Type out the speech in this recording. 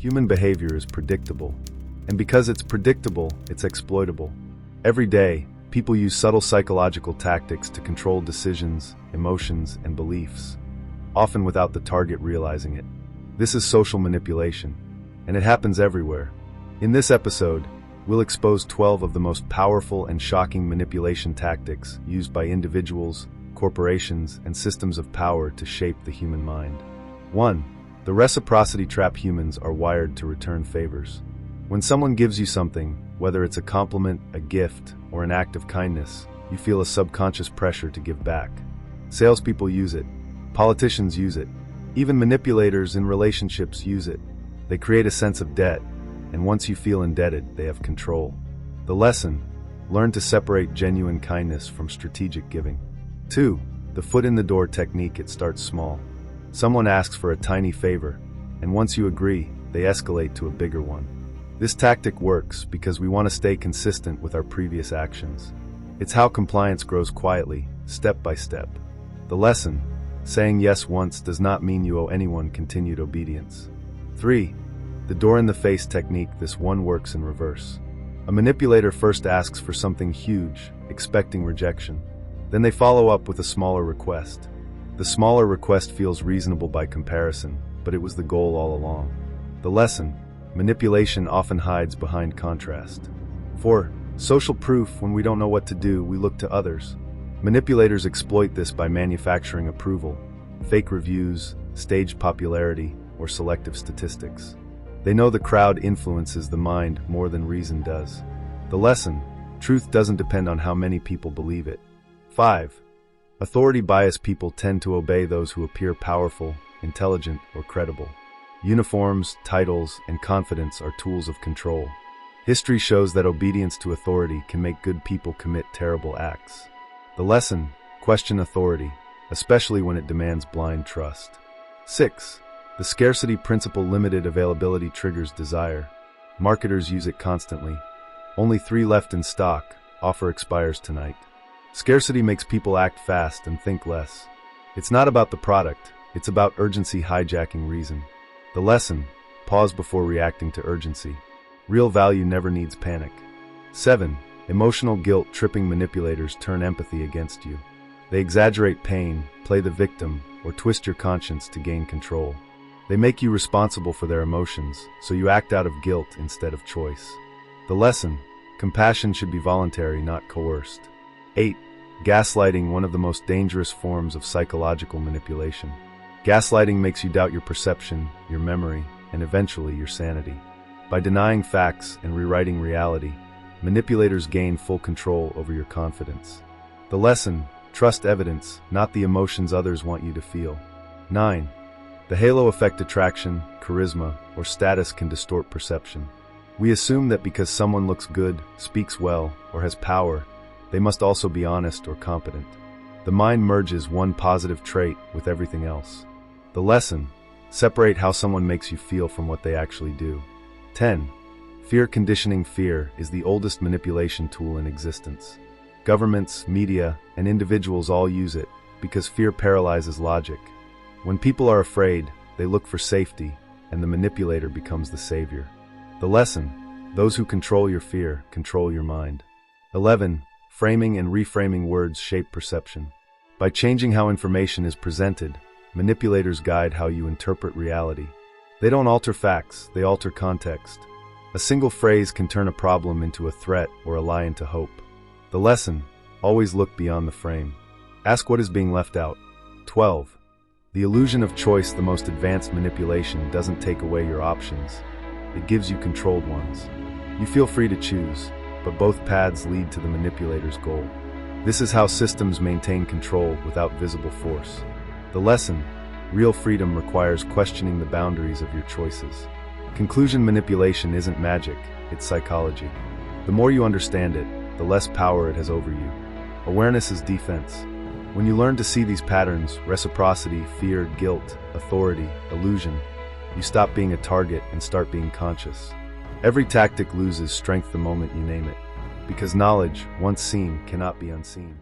Human behavior is predictable. And because it's predictable, it's exploitable. Every day, people use subtle psychological tactics to control decisions, emotions, and beliefs, often without the target realizing it. This is social manipulation, and it happens everywhere. In this episode, we'll expose 12 of the most powerful and shocking manipulation tactics used by individuals, corporations, and systems of power to shape the human mind. 1. The reciprocity trap. Humans are wired to return favors. When someone gives you something, whether it's a compliment, a gift, or an act of kindness, you feel a subconscious pressure to give back. Salespeople use it. Politicians use it. Even manipulators in relationships use it. They create a sense of debt, and once you feel indebted, they have control. The lesson: learn to separate genuine kindness from strategic giving. 2. The foot in the door technique. It starts small. Someone asks for a tiny favor, and once you agree, they escalate to a bigger one. This tactic works because we want to stay consistent with our previous actions. It's how compliance grows quietly, step by step. The lesson: saying yes once does not mean you owe anyone continued obedience. 3. The door in the face technique. This one works in reverse. A manipulator first asks for something huge, expecting rejection. Then they follow up with a smaller request. The smaller request feels reasonable by comparison, but it was the goal all along. The lesson: manipulation often hides behind contrast. 4. Social proof. When we don't know what to do, we look to others. Manipulators exploit this by manufacturing approval, fake reviews, staged popularity, or selective statistics. They know the crowd influences the mind more than reason does. The lesson: truth doesn't depend on how many people believe it. 5. Authority bias. People tend to obey those who appear powerful, intelligent, or credible. Uniforms, titles, and confidence are tools of control. History shows that obedience to authority can make good people commit terrible acts. The lesson: question authority, especially when it demands blind trust. 6. The scarcity principle. Limited availability triggers desire. Marketers use it constantly. Only 3 left in stock. Offer expires tonight. Scarcity makes people act fast and think less. It's not about the product, it's about urgency hijacking reason. The lesson: pause before reacting to urgency. Real value never needs panic. 7. Emotional guilt. Tripping manipulators turn empathy against you. They exaggerate pain, play the victim, or twist your conscience to gain control. They make you responsible for their emotions, so you act out of guilt instead of choice. The lesson: compassion should be voluntary, not coerced. 8. Gaslighting. One of the most dangerous forms of psychological manipulation. Gaslighting makes you doubt your perception, your memory, and eventually your sanity. By denying facts and rewriting reality, manipulators gain full control over your confidence. The lesson: trust evidence, not the emotions others want you to feel. 9. The halo effect. Attraction, charisma, or status can distort perception. We assume that because someone looks good, speaks well, or has power, they must also be honest or competent. The mind merges one positive trait with everything else. The lesson: separate how someone makes you feel from what they actually do. 10. Fear conditioning. Fear is the oldest manipulation tool in existence. Governments, media, and individuals all use it because fear paralyzes logic. When people are afraid, they look for safety, and the manipulator becomes the savior. The lesson: those who control your fear control your mind. 11. Framing and reframing. Words shape perception. By changing how information is presented, manipulators guide how you interpret reality. They don't alter facts, they alter context. A single phrase can turn a problem into a threat or a lie into hope. The lesson: always look beyond the frame. Ask what is being left out. 12. The illusion of choice. The most advanced manipulation doesn't take away your options. It gives you controlled ones. You feel free to choose, but both paths lead to the manipulator's goal. This is how systems maintain control without visible force. The lesson: real freedom requires questioning the boundaries of your choices. Conclusion: manipulation isn't magic, it's psychology. The more you understand it, the less power it has over you. Awareness is defense. When you learn to see these patterns: reciprocity, fear, guilt, authority, illusion, you stop being a target and start being conscious. Every tactic loses strength the moment you name it, because knowledge, once seen, cannot be unseen.